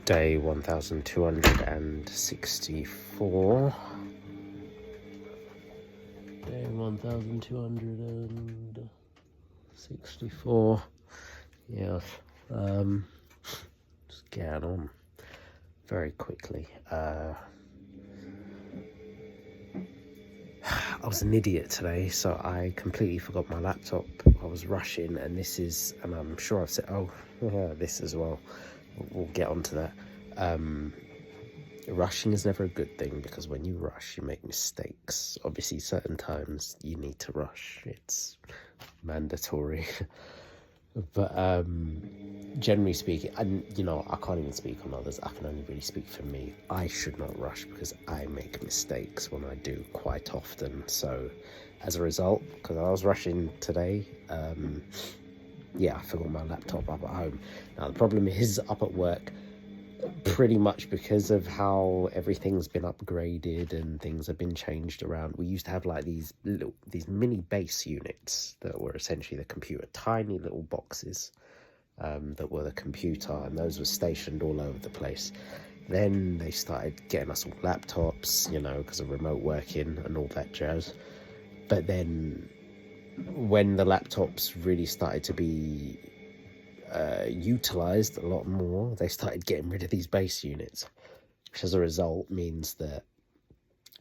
Day 1264. Day 1264. Yes. Just getting on very quickly. I was an idiot today, so I completely forgot my laptop. I was rushing, and I'm sure I've said, this as well. We'll get onto that. Rushing is never a good thing, because when you rush, you make mistakes. Obviously, certain times you need to rush. It's mandatory. But generally speaking, and I can't even speak on others. I can only really speak for me. I should not rush, because I make mistakes when I do, quite often. So as a result, because I was rushing today, I forgot my laptop up at home. Now the problem is, up at work, pretty much because of how everything's been upgraded and things have been changed around, we used to have like these mini base units that were essentially the computer, tiny little boxes that were the computer, and those were stationed all over the place. Then they started getting us all laptops, because of remote working and all that jazz. But then when the laptops really started to be utilized a lot more, they started getting rid of these base units, which as a result means that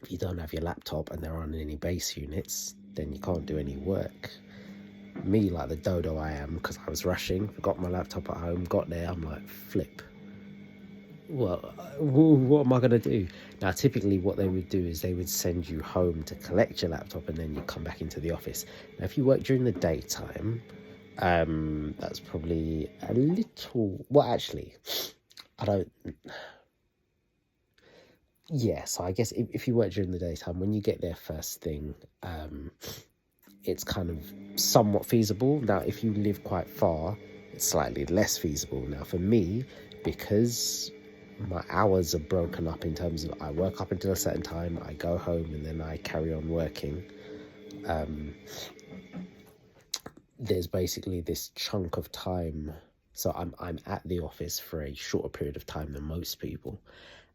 if you don't have your laptop and there aren't any base units, then you can't do any work. Me, like the dodo I am, because I was rushing, forgot my laptop at home, got there, I'm like, flip. Well, what am I going to do? Now, typically what they would do is they would send you home to collect your laptop, and then you come back into the office. Now, if you work during the daytime, that's probably a little, actually, so I guess if you work during the daytime, when you get there first thing, it's kind of somewhat feasible. Now, if you live quite far, it's slightly less feasible. Now, for me, because my hours are broken up in terms of I work up until a certain time, I go home, and then I carry on working. There's basically this chunk of time, so I'm at the office for a shorter period of time than most people,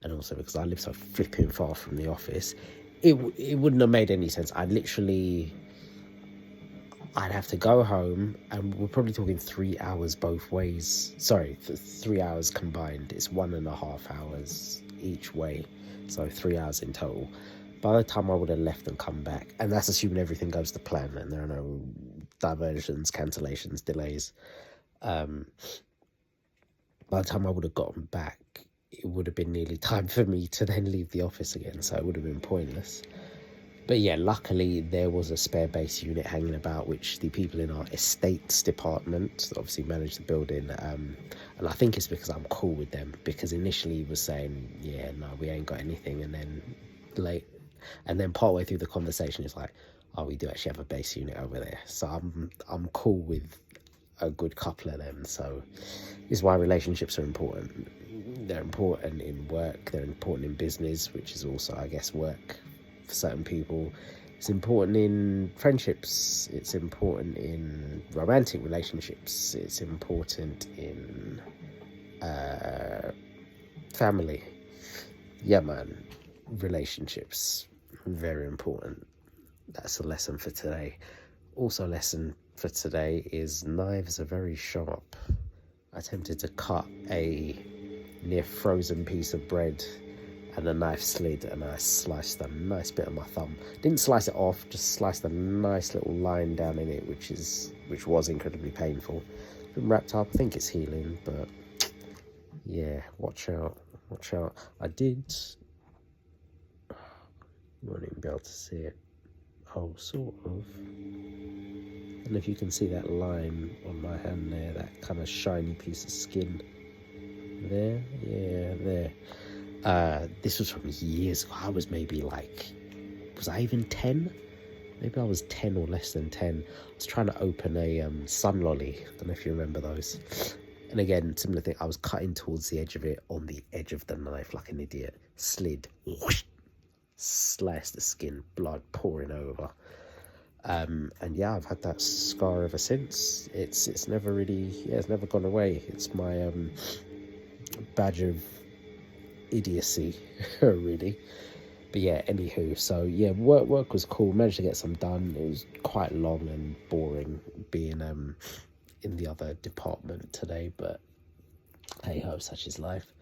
and also because I live so flipping far from the office, it wouldn't have made any sense. I'd have to go home, and we're probably talking 3 hours both ways. Sorry, 3 hours combined. It's 1.5 hours each way, so 3 hours in total. By the time I would have left and come back, and that's assuming everything goes to plan and there are no diversions, cancellations, delays. By the time I would have gotten back, it would have been nearly time for me to then leave the office again, so it would have been pointless. But yeah, luckily there was a spare base unit hanging about, which the people in our estates department obviously managed the building, and I think it's because I'm cool with them, because initially he was saying, yeah, no, we ain't got anything, and then partway through the conversation it's like, oh, we do actually have a base unit over there. So I'm cool with a good couple of them. So this is why relationships are important. They're important in work, they're important in business, which is also, I guess, work for certain people. It's important in friendships, it's important in romantic relationships, it's important in family. Yeah, man, relationships, very important. That's a lesson for today. Also, lesson for today is knives are very sharp. I attempted to cut a near frozen piece of bread, and the knife slid, and I sliced a nice bit of my thumb. Didn't slice it off, just sliced a nice little line down in it, which was incredibly painful. It's been wrapped up. I think it's healing, but yeah, watch out. I did. You won't even be able to see it. Oh, sort of. And if you can see that line on my hand there, that kind of shiny piece of skin there, yeah, there. This was from years ago. I was maybe was I even 10? Maybe I was 10 or less than 10. I was trying to open a sun lolly. I don't know if you remember those. And again, similar thing. I was cutting towards the edge of it, on the edge of the knife like an idiot. Slid. Whoosh, sliced the skin, blood pouring over. And yeah, I've had that scar ever since. It's never really, it's never gone away. It's my badge of idiocy, really. But yeah, anywho, so yeah, work was cool. Managed to get some done. It was quite long and boring being in the other department today, but hey ho, such is life.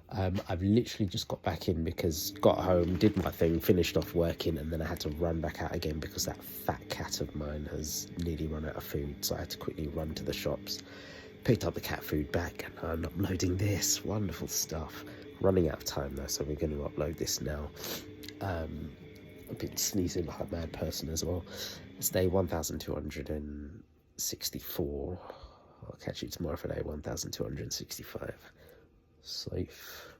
I've literally just got back in because got home, did my thing, finished off working, and then I had to run back out again because that fat cat of mine has nearly run out of food. So I had to quickly run to the shops, picked up the cat food back, and I'm uploading this. Wonderful stuff. Running out of time though, so we're going to upload this now. I've been sneezing like a mad person as well. It's day 1264. I'll catch you tomorrow for day 1265. Safe.